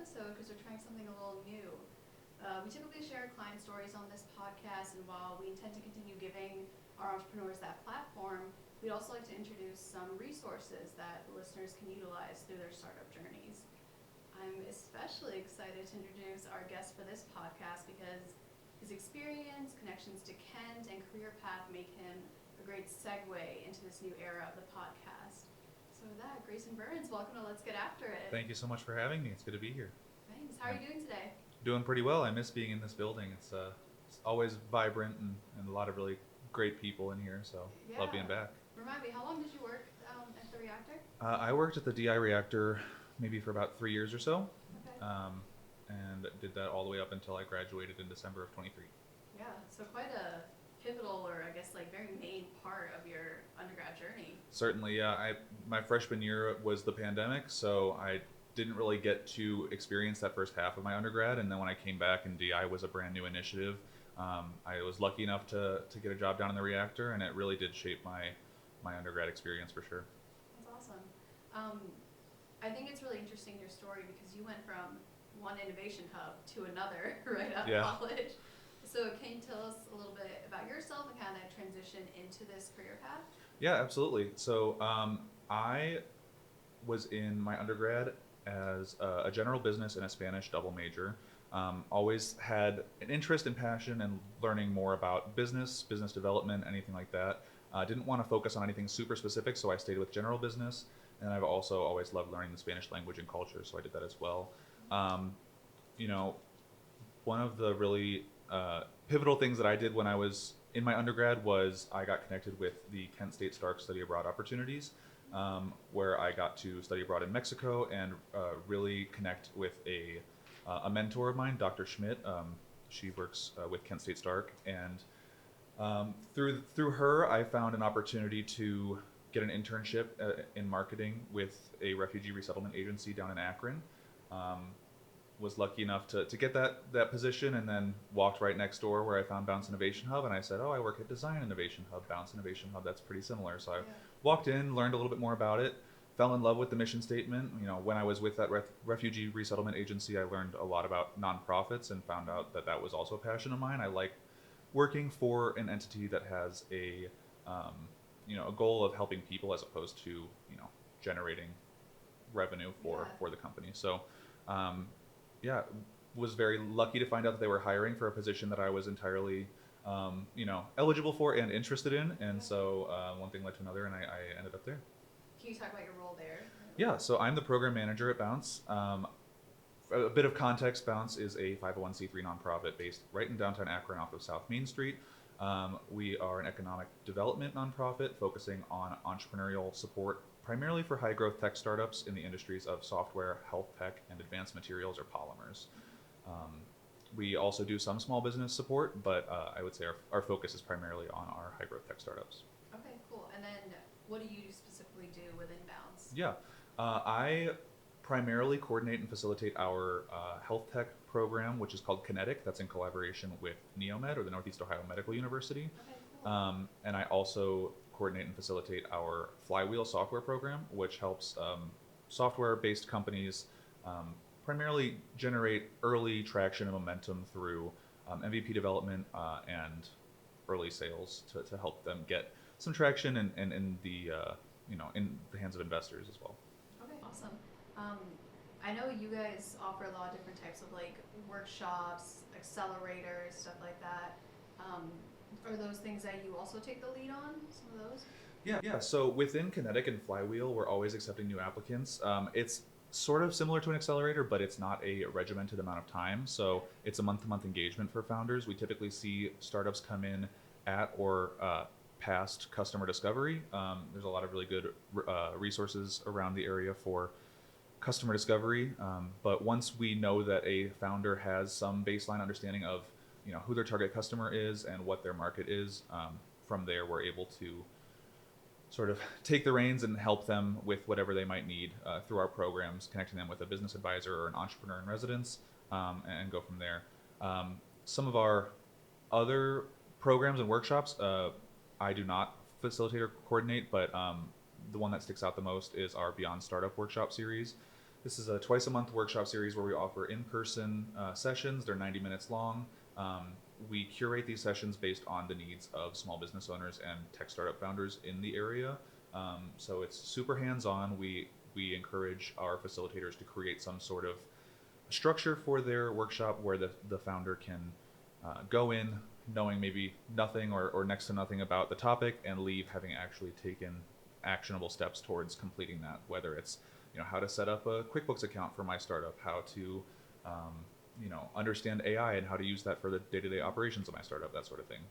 episode because we're trying something a little new. We typically share client stories on this podcast, and while we intend to continue giving our entrepreneurs that platform, we'd also like to introduce some resources that listeners can utilize through their startup journeys. I'm especially excited to introduce our guest for this podcast because his experience, connections to Kent, and career path make him a great segue into this new era of the podcast. So with that, Greyson Byrnes, welcome to Let's Get After It. Thank you so much for having me. It's good to be here. Thanks. How are you doing today? Doing pretty well. I miss being in this building. It's always vibrant and a lot of really great people in here, so love being back. Remind me, how long did you work at the reactor? I worked at the DI reactor maybe for about 3 years or so, Okay. and did that all the way up until I graduated in December of 23. Yeah, so quite a pivotal, or I guess like very main part of your undergrad journey. Certainly, yeah. My freshman year was the pandemic, so I didn't really get to experience that first half of my undergrad, and then when I came back and DI was a brand new initiative, I was lucky enough to get a job down in the reactor, and it really did shape my undergrad experience for sure. That's awesome. I think it's really interesting your story because you went from one innovation hub to another right out of college. So can you tell us a little bit about yourself and kind of transition into this career path? Yeah, absolutely. So I was in my undergrad as a general business and a Spanish double major. Always had an interest and passion in learning more about business development, anything like that. Didn't want to focus on anything super specific, so I stayed with general business. And I've also always loved learning the Spanish language and culture, so I did that as well. One of the really pivotal things that I did when I was in my undergrad was I got connected with the Kent State Stark Study Abroad opportunities, where I got to study abroad in Mexico and really connect with a mentor of mine, Dr. Schmidt. She works with Kent State Stark, and through her, I found an opportunity to get an internship in marketing with a refugee resettlement agency down in Akron. Was lucky enough to get that position, and then walked right next door where I found Bounce Innovation Hub, and I said, oh, I work at Design Innovation Hub, Bounce Innovation Hub, that's pretty similar. So I walked in, learned a little bit more about it, fell in love with the mission statement. When I was with that refugee resettlement agency, I learned a lot about nonprofits and found out that was also a passion of mine. I like working for an entity that has a goal of helping people as opposed to generating revenue for the company. So was very lucky to find out that they were hiring for a position that I was entirely eligible for and interested in, and so one thing led to another, and I ended up there. Can you talk about your role there? Yeah, so I'm the program manager at Bounce. A bit of context, Bounce is a 501c3 nonprofit based right in downtown Akron off of South Main Street. We are an economic development nonprofit focusing on entrepreneurial support, primarily for high growth tech startups in the industries of software, health tech, and advanced materials or polymers. We also do some small business support, but I would say our focus is primarily on our high growth tech startups. Okay, cool. And then what do you specifically do within Bounce? Yeah, I primarily coordinate and facilitate our health tech program, which is called Kinetic. That's in collaboration with NeoMed, or the Northeast Ohio Medical University. Okay, cool. And I also coordinate and facilitate our Flywheel software program, which helps software-based companies primarily generate early traction and momentum through MVP development and early sales to help them get some traction and in the in the hands of investors as well. Okay, awesome. I know you guys offer a lot of different types of like workshops, accelerators, stuff like that. Are those things that you also take the lead on, some of those? Yeah. So within Kinetic and Flywheel, we're always accepting new applicants. It's sort of similar to an accelerator, but it's not a regimented amount of time. So it's a month-to-month engagement for founders. We typically see startups come in at or past customer discovery. There's a lot of really good resources around the area for customer discovery. But once we know that a founder has some baseline understanding of who their target customer is and what their market is, from there we're able to sort of take the reins and help them with whatever they might need through our programs, connecting them with a business advisor or an entrepreneur in residence, and go from there. Some of our other programs and workshops, I do not facilitate or coordinate, but the one that sticks out the most is our Beyond Startup workshop series. This is a twice a month workshop series where we offer in-person sessions. They're 90 minutes long. We curate these sessions based on the needs of small business owners and tech startup founders in the area. So it's super hands-on. We encourage our facilitators to create some sort of structure for their workshop where the founder can go in knowing maybe nothing or next to nothing about the topic and leave having actually taken actionable steps towards completing that, whether it's how to set up a QuickBooks account for my startup, how to understand AI and how to use that for the day-to-day operations of my startup, that sort of thing.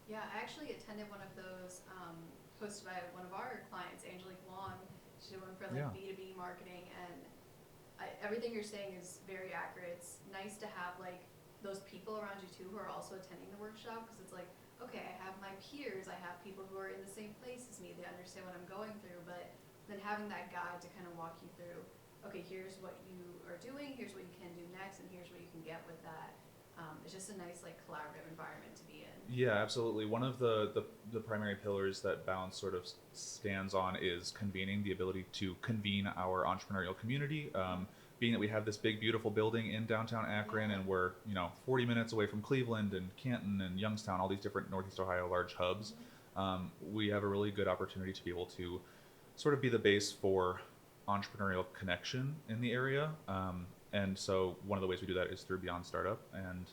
Yeah, I actually attended one of those hosted by one of our clients, Angelique Long. She did one for like B2B marketing, and everything you're saying is very accurate. It's nice to have like those people around you too who are also attending the workshop, because it's like, okay, I have my peers, I have people who are in the same place as me, they understand what I'm going through, but then having that guide to kind of walk you through, okay, here's what you are doing, here's what you can do next, and here's what you can get with that. It's just a nice like collaborative environment to be in. Yeah, absolutely. One of the primary pillars that Balance sort of stands on is convening, the ability to convene our entrepreneurial community. Being that we have this big, beautiful building in downtown Akron, and we're 40 minutes away from Cleveland and Canton and Youngstown, all these different Northeast Ohio large hubs, we have a really good opportunity to be able to sort of be the base for entrepreneurial connection in the area. And so one of the ways we do that is through Beyond Startup. And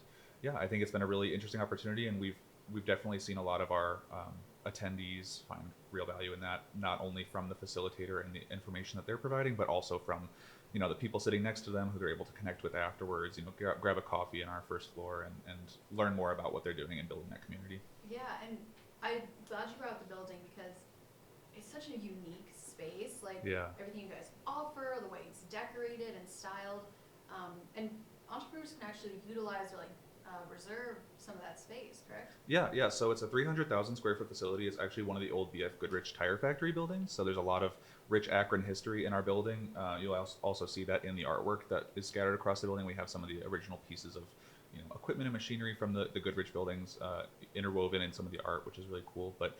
yeah, I think it's been a really interesting opportunity, and we've definitely seen a lot of our attendees find real value in that, not only from the facilitator and the information that they're providing, but also from the people sitting next to them who they're able to connect with afterwards, grab a coffee in our first floor and learn more about what they're doing and building that community. Yeah, and I'm glad you brought up the building, because it's such a unique space. Like everything you guys offer, the way it's decorated and styled, and entrepreneurs can actually utilize or reserve some of that space, correct? Yeah. So it's a 300,000 square foot facility. It's actually one of the old BF Goodrich Tire Factory buildings. So there's a lot of rich Akron history in our building. You'll also see that in the artwork that is scattered across the building. We have some of the original pieces of equipment and machinery from the Goodrich buildings interwoven in some of the art, which is really cool. But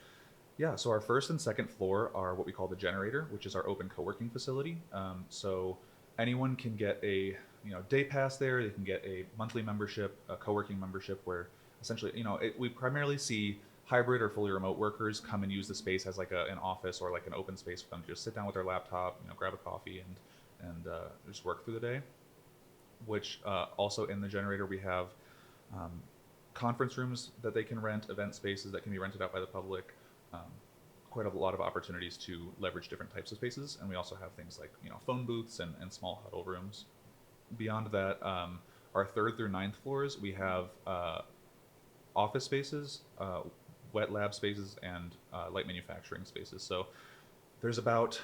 yeah, so our first and second floor are what we call the Generator, which is our open co-working facility. So anyone can get a day pass there. They can get a monthly membership, a co-working membership, where essentially we primarily see hybrid or fully remote workers come and use the space as like an office or like an open space for them to just sit down with their laptop, grab a coffee and just work through the day. Which also in the Generator we have conference rooms that they can rent, event spaces that can be rented out by the public. Quite a lot of opportunities to leverage different types of spaces, and we also have things like phone booths and small huddle rooms. Beyond that, our third through ninth floors, we have office spaces, wet lab spaces, and light manufacturing spaces. So there's about,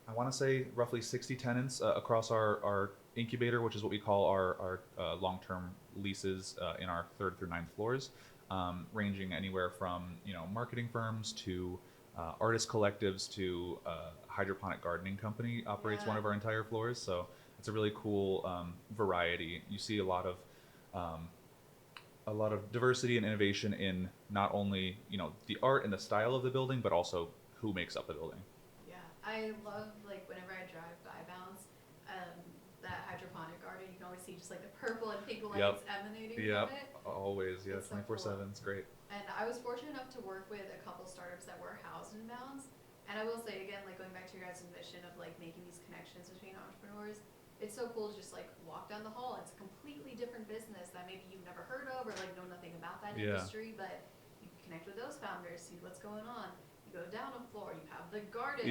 I want to say, roughly 60 tenants across our incubator, which is what we call our long-term leases in our third through ninth floors, ranging anywhere from marketing firms to artist collectives to hydroponic gardening company operates one of our entire floors. So it's a really cool variety. You see a lot of diversity and innovation in not only the art and the style of the building, but also who makes up the building. Yeah, I love whenever I drive by Bounce, that hydroponic garden. You can always see just the purple and pink lights emanating from it. Always, yeah, 24/7. Cool. It's great. And I was fortunate enough to work with a couple startups that were housed in Bounce. And I will say again, going back to your guys' mission of making these connections between entrepreneurs, it's so cool to just walk down the hall. It's a completely different business that maybe you've never heard of or know nothing about that industry, but you can connect with those founders, see what's going on. You go down a floor, you have the garden.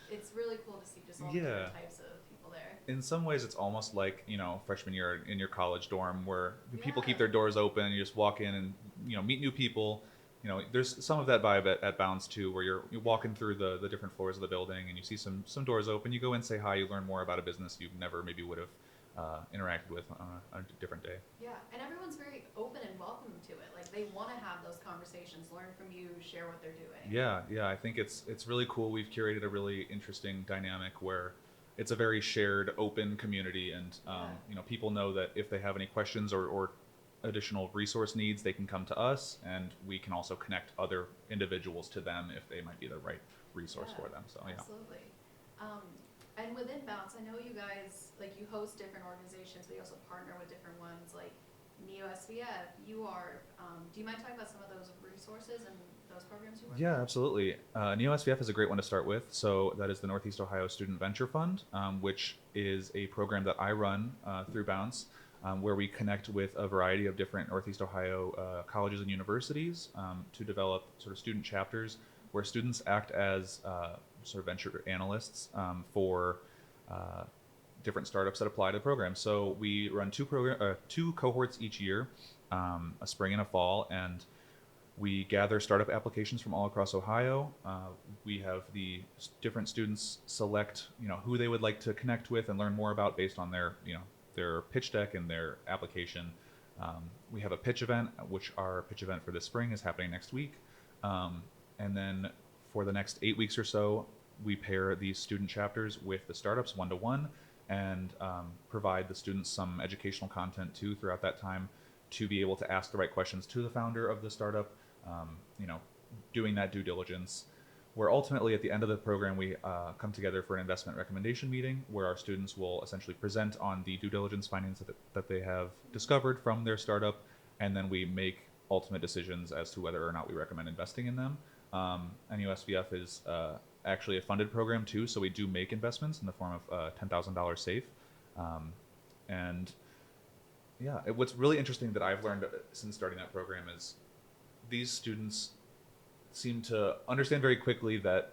It's really cool to see just all the different types of people there. In some ways, it's almost like freshman year in your college dorm, where people keep their doors open. You just walk in and meet new people. There's some of that vibe at Bounce too, where you're walking through the different floors of the building and you see some doors open. You go in, say hi, you learn more about a business you've never maybe would have interacted with on a different day. Yeah, and everyone's very open and welcoming to it. They want to have those conversations, learn from you, share what they're doing. Yeah, I think it's really cool. We've curated a really interesting dynamic where it's a very shared, open community, and people know that if they have any questions or additional resource needs, they can come to us, and we can also connect other individuals to them if they might be the right resource for them. So absolutely. And within Bounce, I know you guys, like, you host different organizations, but you also partner with different ones, like Neo SVF, UARP. Do you mind talking about some of those resources and those programs you work Yeah, with? absolutely. Neo SVF is a great one to start with. So that is the Northeast Ohio Student Venture Fund, which is a program that I run through Bounce, where we connect with a variety of different Northeast Ohio colleges and universities to develop sort of student chapters where students act as sort of venture analysts for uh, different startups that apply to the program. So we run two cohorts each year, a spring and a fall, and we gather startup applications from all across Ohio. We have the different students select, who they would like to connect with and learn more about based on their pitch deck and their application. We have a pitch event, which our pitch event for this spring is happening next week. And then for the next 8 weeks or so, we pair these student chapters with the startups one-to-one and provide the students some educational content too throughout that time to be able to ask the right questions to the founder of the startup, um, you know, doing that due diligence. Where ultimately at the end of the program, we come together for an investment recommendation meeting where our students will essentially present on the due diligence findings that they have discovered from their startup, and then we make ultimate decisions as to whether or not we recommend investing in them. NUSVF is actually a funded program too, so we do make investments in the form of $10,000 safe. Um, and yeah, what's really interesting that I've learned since starting that program is these students seem to understand very quickly that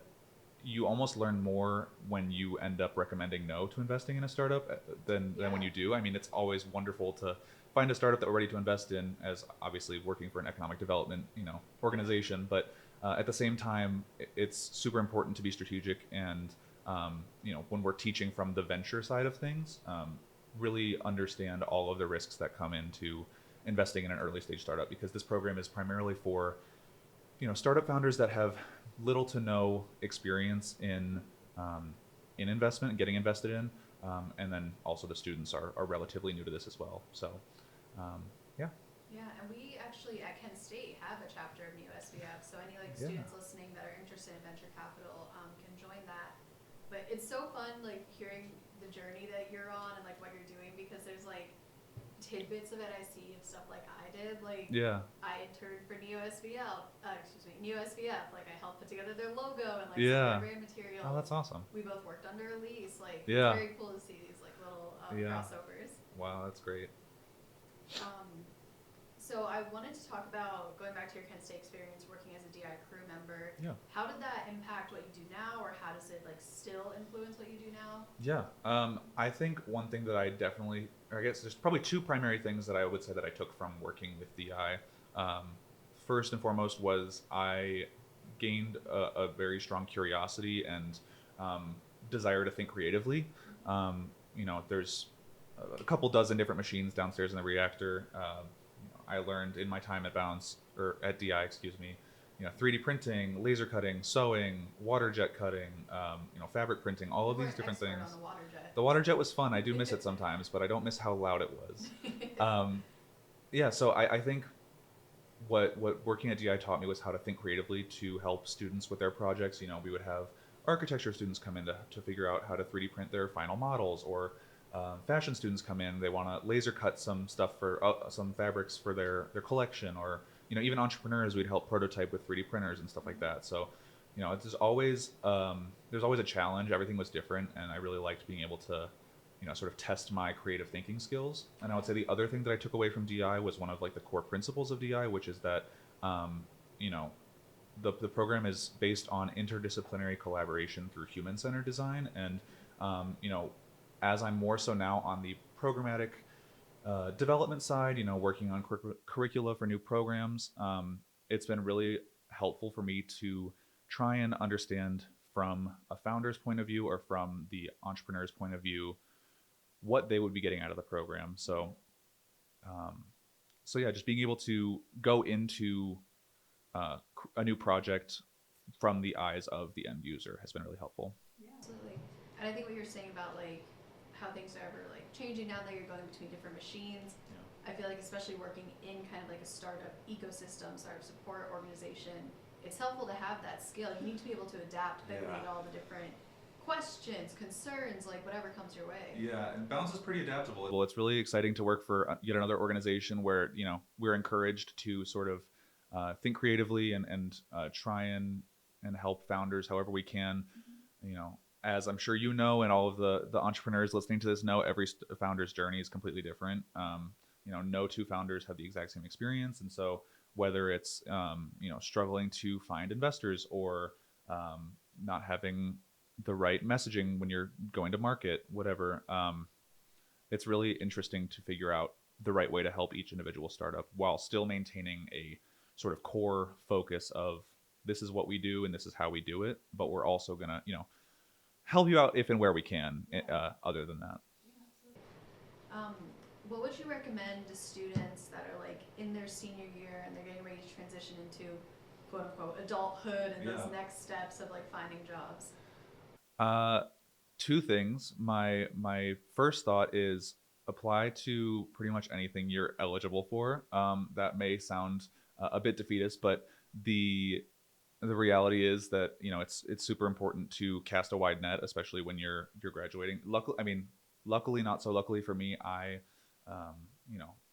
you almost learn more when you end up recommending no to investing in a startup than when you do. I mean, it's always wonderful to find a startup that we're ready to invest in, as obviously working for an economic development organization. But at the same time, it's super important to be strategic and when we're teaching from the venture side of things, really understand all of the risks that come into investing in an early stage startup, because this program is primarily for startup founders that have little to no experience in investment and getting invested in, and then also the students are relatively new to this as well. So, yeah. Yeah, and we actually at Kent State have a chapter of New SVF, so any Yeah. students listening that are interested in venture capital can join that. But it's so fun hearing the journey that you're on and what you're doing, because there's tidbits of it I see of stuff I did. Yeah. I interned for Neo SVL, Neo SVF. I helped put together their logo and some of Yeah. their brand material. Oh, that's awesome. We both worked under a lease. Yeah. It's very cool to see these little Yeah. crossovers. Wow, that's great. So I wanted to talk about going back to your Kent State experience working as a DI crew member. Yeah. How did that impact what you do now, or how does it still influence what you do now? Yeah. I think one thing that I definitely, or I guess there's probably two primary things that I would say that I took from working with DI. First and foremost was I gained a very strong curiosity and desire to think creatively. There's a couple dozen different machines downstairs in the reactor. I learned in my time at Bounce, or at DI, excuse me, 3D printing, laser cutting, sewing, water jet cutting, fabric printing, all of these different things. On the water jet. The water jet was fun. I do miss it sometimes, but I don't miss how loud it was. Yeah, so I think what working at DI taught me was how to think creatively to help students with their projects. We would have architecture students come in to figure out how to 3D print their final models, or fashion students come in, they want to laser cut some stuff for some fabrics for their collection, or even entrepreneurs, we'd help prototype with 3D printers and stuff like that. So there's always a challenge. Everything was different, and I really liked being able to sort of test my creative thinking skills. And I would say the other thing that I took away from DI was one of the core principles of DI, which is that the program is based on interdisciplinary collaboration through human-centered design. And as I'm more so now on the programmatic development side, working on curricula for new programs, it's been really helpful for me to try and understand from a founder's point of view or from the entrepreneur's point of view what they would be getting out of the program. So yeah, just being able to go into a new project from the eyes of the end user has been really helpful. Yeah, absolutely. And I think what you're saying about how things are ever changing now that you're going between different machines. Yeah. I feel especially working in kind of a startup ecosystem, startup support organization, it's helpful to have that skill. You need to be able to adapt quickly to all the different questions, concerns, like whatever comes your way. Yeah, and Bounce is pretty adaptable. Well, it's really exciting to work for yet another organization where we're encouraged to sort of think creatively and try and help founders however we can. As I'm sure and all of the entrepreneurs listening to this know, every founder's journey is completely different. No two founders have the exact same experience, and so whether it's struggling to find investors or not having the right messaging when you're going to market, whatever, it's really interesting to figure out the right way to help each individual startup while still maintaining a sort of core focus of this is what we do and this is how we do it, but we're also gonna help you out if and where we can. Other than that, Um, what would you recommend to students that are like in their senior year and they're getting ready to transition into quote unquote adulthood and those next steps of like finding jobs? Two things. My first thought is apply to pretty much anything you're eligible for. That may sound a bit defeatist, but the reality is that it's super important to cast a wide net, especially when you're graduating. Luckily, not so luckily for me, I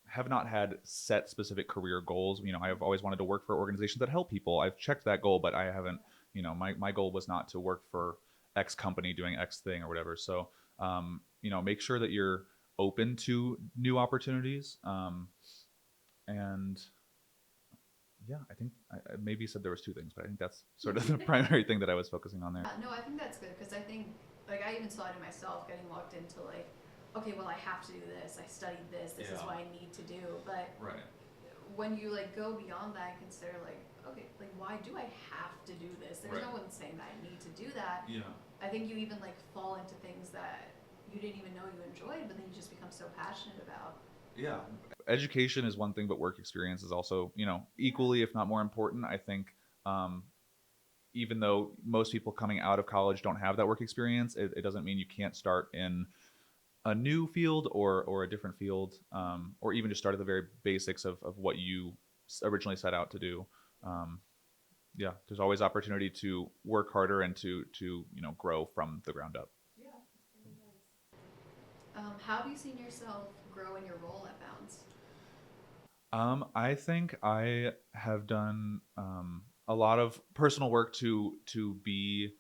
have not had set specific career goals. I have always wanted to work for organizations that help people. I've checked that goal, but I haven't. My goal was not to work for X company doing X thing or whatever. So make sure that you're open to new opportunities. And yeah, I think I maybe said there was two things, but I think that's sort of the primary thing that I was focusing on there. No, I think that's good because I think like I even saw it in myself getting locked into like, okay, well I have to do this. I studied this. This is what I need to do. But right. When you like go beyond that and consider like, okay, like why do I have to do this? There's no one saying that I need to do that. Yeah. I think you even like fall into things that you didn't even know you enjoyed, but then you just become so passionate about. Yeah. Education is one thing, but work experience is also, equally, if not more important. I think even though most people coming out of college don't have that work experience, it doesn't mean you can't start in a new field or a different field, or even just start at the very basics of what you originally set out to do. Yeah, there's always opportunity to work harder and to grow from the ground up. Yeah, that's really nice. How have you seen yourself grow in your role at Bounce? I think I have done a lot of personal work to be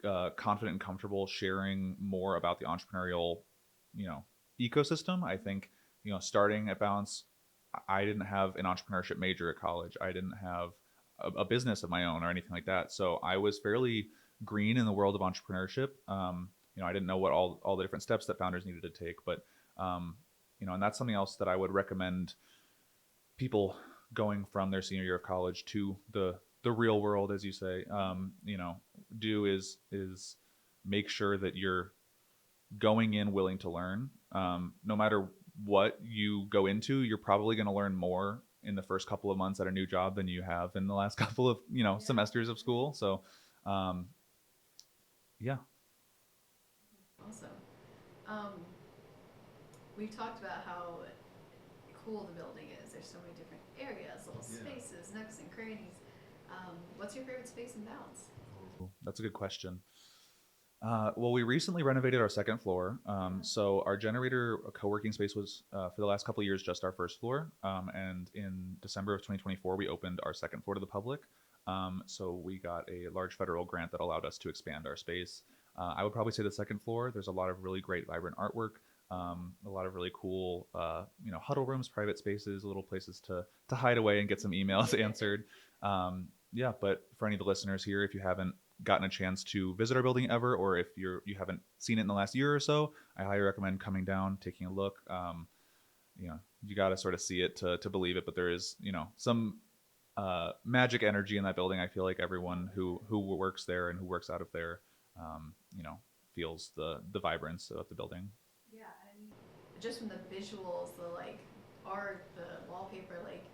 confident and comfortable sharing more about the entrepreneurial, ecosystem. I think starting at Bounce, I didn't have an entrepreneurship major at college. I didn't have a business of my own or anything like that. So I was fairly green in the world of entrepreneurship. I didn't know what all the different steps that founders needed to take, but and that's something else that I would recommend people going from their senior year of college to the real world, as you say, do is make sure that you're going in willing to learn. No matter what you go into, you're probably going to learn more in the first couple of months at a new job than you have in the last couple of semesters of school. So yeah. Awesome. We've talked about how cool the building is. There's so many different areas, little spaces, nooks and crannies. What's your favorite space in Bounce? That's a good question. Well, we recently renovated our second floor. So our generator co-working space was for the last couple of years just our first floor. And in December of 2024, we opened our second floor to the public. So we got a large federal grant that allowed us to expand our space. I would probably say the second floor, there's a lot of really great, vibrant artwork. A lot of really cool, huddle rooms, private spaces, little places to hide away and get some emails answered. Yeah, but for any of the listeners here, if you haven't gotten a chance to visit our building ever, or if you haven't seen it in the last year or so, I highly recommend coming down, taking a look. You got to sort of see it to believe it, but there is, some magic energy in that building. I feel like everyone who works there and who works out of there, feels the vibrance of the building. Yeah, and just from the visuals, the like art, the wallpaper, like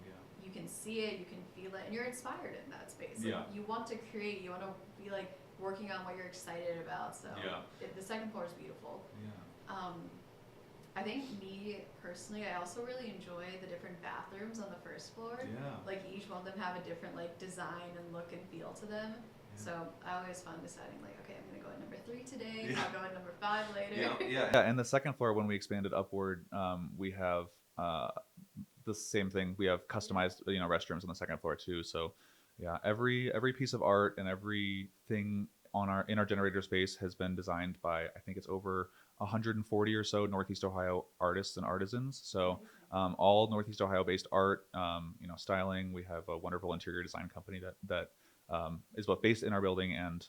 you can see it, you can feel it, and you're inspired in that space. Like, you want to create, you want to be like working on what you're excited about. So the second floor is beautiful. I think me personally, I also really enjoy the different bathrooms on the first floor. Like each one of them have a different like design and look and feel to them. So I always fun deciding like, okay, I'm gonna go at number 3 today. I'll go at number 5 later. Yeah, and the second floor, when we expanded upward, we have the same thing. We have customized, restrooms on the second floor too. So, yeah, every piece of art and everything in our generator space has been designed by, I think it's over 140 or so Northeast Ohio artists and artisans. So, all Northeast Ohio based art, styling. We have a wonderful interior design company that is both based in our building and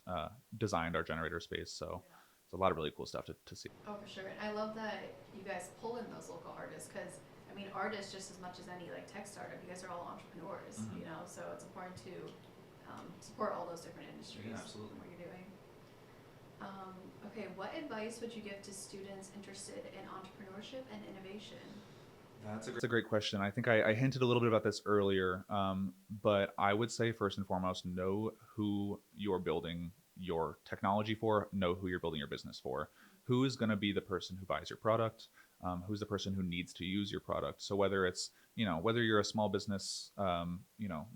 designed our generator space. So it's a lot of really cool stuff to see. Oh, for sure. And I love that you guys pull in those local artists because, I mean, artists just as much as any like tech startup, you guys are all entrepreneurs, so it's important to support all those different industries. Yeah, absolutely. What you're doing. Okay, what advice would you give to students interested in entrepreneurship and innovation? That's a great question. I think I hinted a little bit about this earlier, but I would say first and foremost, know who you're building your technology for, know who you're building your business for. Who is going to be the person who buys your product? Who's the person who needs to use your product? So whether it's, whether you're a small business,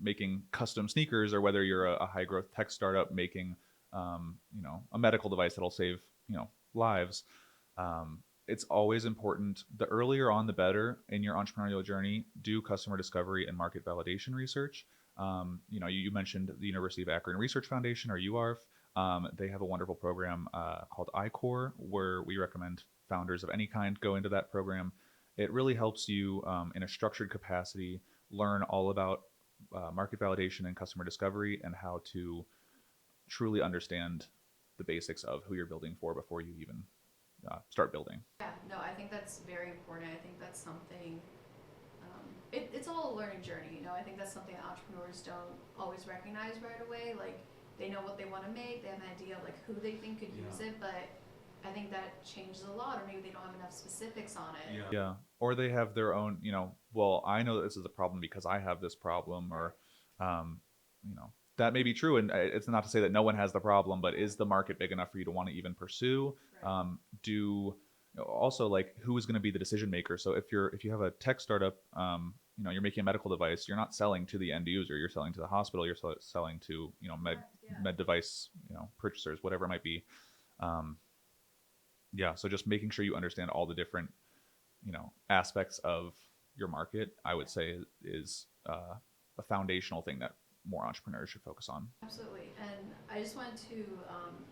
making custom sneakers, or whether you're a high growth tech startup making, a medical device that'll save, lives. It's always important. The earlier on, the better in your entrepreneurial journey. Do customer discovery and market validation research. You mentioned the University of Akron Research Foundation, or UARF. They have a wonderful program called iCore, where we recommend founders of any kind go into that program. It really helps you in a structured capacity learn all about market validation and customer discovery, and how to truly understand the basics of who you're building for before you even start building. Yeah, no, I think that's very important. I think that's something, it's all a learning journey, I think that's something that entrepreneurs don't always recognize right away. Like, they know what they want to make, they have an idea of like who they think could use it, but I think that changes a lot, or maybe they don't have enough specifics on it. Yeah. Or they have their own, well, I know that this is a problem because I have this problem, or, that may be true. And it's not to say that no one has the problem, but is the market big enough for you to want to even pursue? Also, like, who is going to be the decision maker? So if you have a tech startup, you're making a medical device, you're not selling to the end user, you're selling to the hospital, you're selling to, med device, purchasers, whatever it might be. So just making sure you understand all the different, aspects of your market, I would say is a foundational thing that more entrepreneurs should focus on. Absolutely. And I just wanted to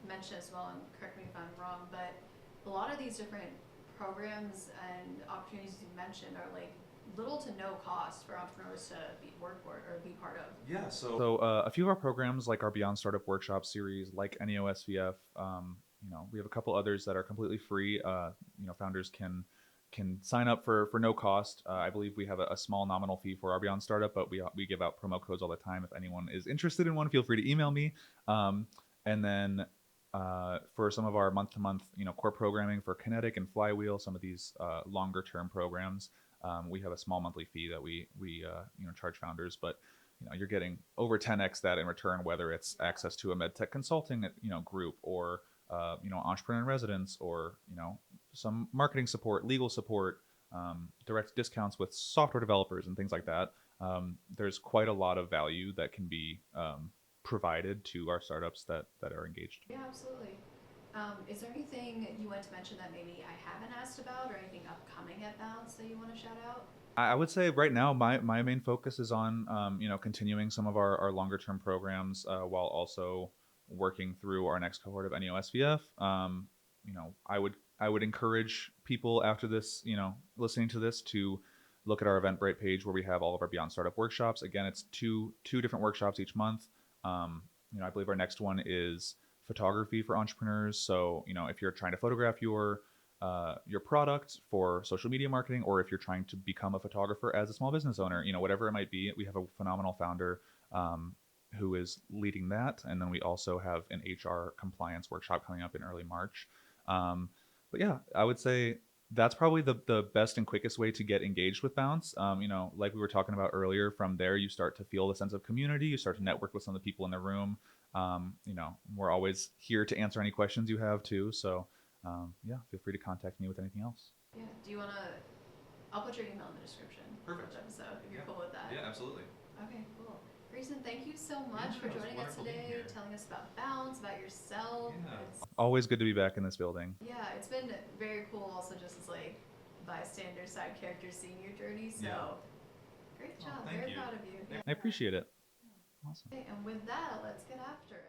mention as well, and correct me if I'm wrong, but a lot of these different programs and opportunities you mentioned are like little to no cost for entrepreneurs to work for or be part of. Yeah. So a few of our programs, like our Beyond Startup Workshop series, like NEOSVF, we have a couple others that are completely free. Founders can sign up for no cost. I believe we have a small nominal fee for our Beyond Startup, but we give out promo codes all the time. If anyone is interested in one, feel free to email me. And then for some of our month-to-month, core programming for Kinetic and Flywheel, some of these longer-term programs, we have a small monthly fee that we charge founders, but you're getting over 10x that in return, whether it's access to a medtech consulting group, or entrepreneur in residence, or some marketing support, legal support, direct discounts with software developers and things like that. There's quite a lot of value that can be provided to our startups that are engaged. Yeah, absolutely. Is there anything you want to mention that maybe I haven't asked about, or anything upcoming at Bounce that you want to shout out? I would say right now my main focus is on continuing some of our longer term programs while also working through our next cohort of NEOSVF. I would encourage people after this, listening to this, to look at our Eventbrite page where we have all of our Beyond Startup workshops. Again, it's two different workshops each month. I believe our next one is photography for entrepreneurs. So, if you're trying to photograph your product for social media marketing, or if you're trying to become a photographer as a small business owner, whatever it might be, we have a phenomenal founder who is leading that. And then we also have an HR compliance workshop coming up in early March. But yeah, I would say that's probably the best and quickest way to get engaged with Bounce. Like we were talking about earlier, from there you start to feel the sense of community, you start to network with some of the people in the room. We're always here to answer any questions you have too. So feel free to contact me with anything else. Yeah. Do you want to, I'll put your email in the description. Perfect. Of the episode, if you're cool with that. Yeah, absolutely. Okay, cool. Grayson, thank you so much for Yeah, it was joining us wonderful being today, here. telling us about Bounce, about yourself. Always good to be back in this building. Yeah, it's been very cool also just as like bystander side character seeing your journey. So Yeah. great job. thank Very you. proud of you. Yeah. I appreciate it. Awesome. Okay, and with that, let's get after it.